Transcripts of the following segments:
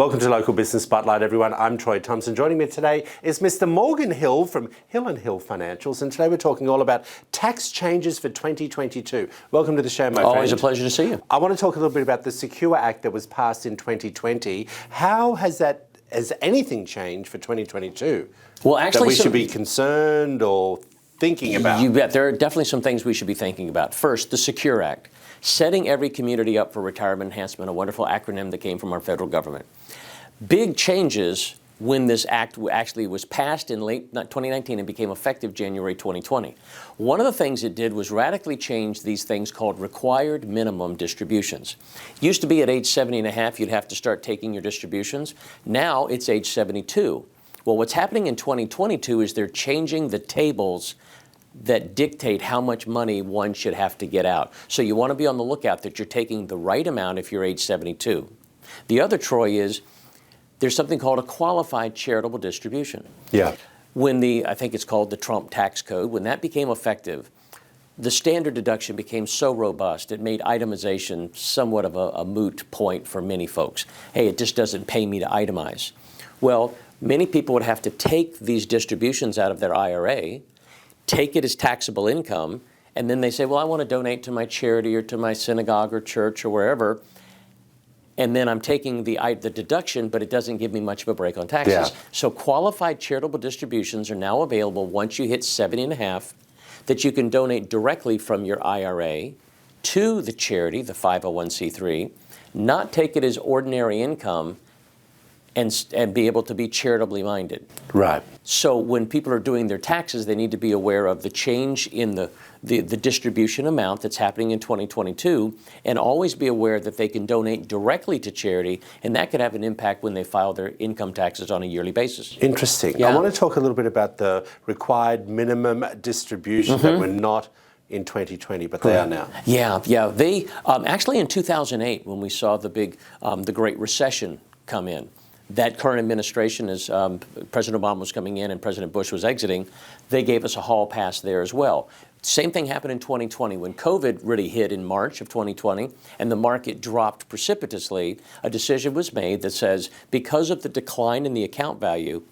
Welcome to Local Business Spotlight, everyone. I'm Troy Thompson. Joining me today is Mr. Morgan Hill from Hill & Hill Financials, and today we're talking all about tax changes for 2022. Welcome to the show, my friend. Always a pleasure to see you. I want to talk a little bit about the Secure Act that was passed in 2020. How has anything changed for 2022? Well, actually, that we should be concerned or thinking about? You bet. There are definitely some things we should be thinking about. First, the Secure Act, setting every community up for retirement enhancement, a wonderful acronym that came from our federal government. Big changes when this act actually was passed in late 2019 and became effective January 2020. One of the things it did was radically change these things called required minimum distributions. It used to be at age 70 and a half, you'd have to start taking your distributions. Now it's age 72. Well, what's happening in 2022 is they're changing the tables that dictate how much money one should have to get out. So you want to be on the lookout that you're taking the right amount if you're age 72. The other, Troy, is there's something called a qualified charitable distribution. Yeah. When I think it's called the Trump tax code, when that became effective, the standard deduction became so robust, it made itemization somewhat of a moot point for many folks. Hey, it just doesn't pay me to itemize. Well, many people would have to take these distributions out of their IRA, take it as taxable income, and then they say, well, I want to donate to my charity or to my synagogue or church or wherever, and then I'm taking the deduction, but it doesn't give me much of a break on taxes. Yeah. So qualified charitable distributions are now available once you hit 70 and a half, that you can donate directly from your IRA to the charity, the 501c3, not take it as ordinary income, and be able to be charitably minded. Right. So when people are doing their taxes, they need to be aware of the change in the distribution amount that's happening in 2022, and always be aware that they can donate directly to charity, and that could have an impact when they file their income taxes on a yearly basis. Interesting. Yeah. I want to talk a little bit about the required minimum distribution that were not in 2020, but they are now. Yeah. They actually in 2008, when we saw the Great Recession come in, that current administration, as President Obama was coming in and President Bush was exiting, they gave us a hall pass there as well. Same thing happened in 2020. When COVID really hit in March of 2020 and the market dropped precipitously, a decision was made that says, because of the decline in the account value,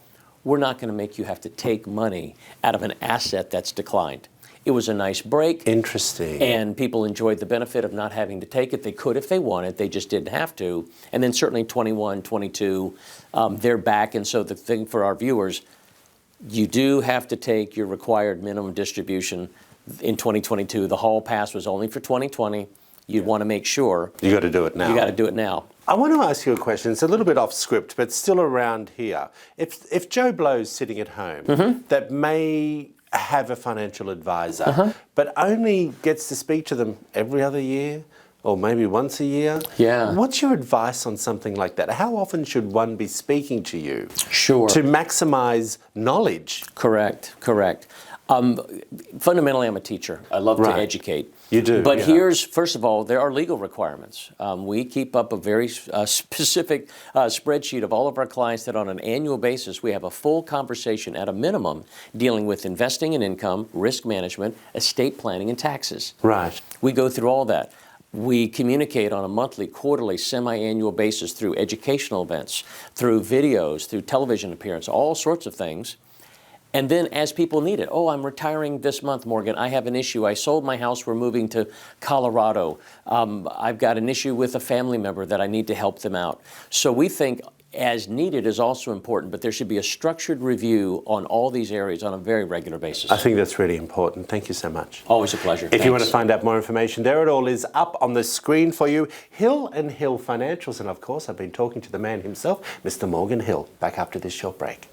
we're not going to make you have to take money out of an asset that's declined. It was a nice break. Interesting. And people enjoyed the benefit of not having to take it. They could if they wanted. They just didn't have to. And then certainly 21, 22, they're back. And so the thing for our viewers, you do have to take your required minimum distribution in 2022. The hall pass was only for 2020. You'd want to make sure. You got to do it now. You got to do it now. I want to ask you a question. It's a little bit off script, but still around here. If Joe Blow's sitting at home that may have a financial advisor, but only gets to speak to them every other year or maybe once a year. Yeah. What's your advice on something like that? How often should one be speaking to you? Sure. To maximize knowledge? Correct. Fundamentally, I'm a teacher. I love to educate. You do. But here's, first of all, there are legal requirements. We keep up a very specific spreadsheet of all of our clients that on an annual basis, we have a full conversation at a minimum dealing with investing and income, risk management, estate planning, and taxes. Right. We go through all that. We communicate on a monthly, quarterly, semi-annual basis through educational events, through videos, through television appearance, all sorts of things. And then as people need it, oh, I'm retiring this month, Morgan. I have an issue. I sold my house. We're moving to Colorado. I've got an issue with a family member that I need to help them out. So we think as needed is also important, but there should be a structured review on all these areas on a very regular basis. I think that's really important. Thank you so much. Always a pleasure. If you want to find out more information, there it all is up on the screen for you. Hill & Hill Financials. And of course, I've been talking to the man himself, Mr. Morgan Hill. Back after this short break.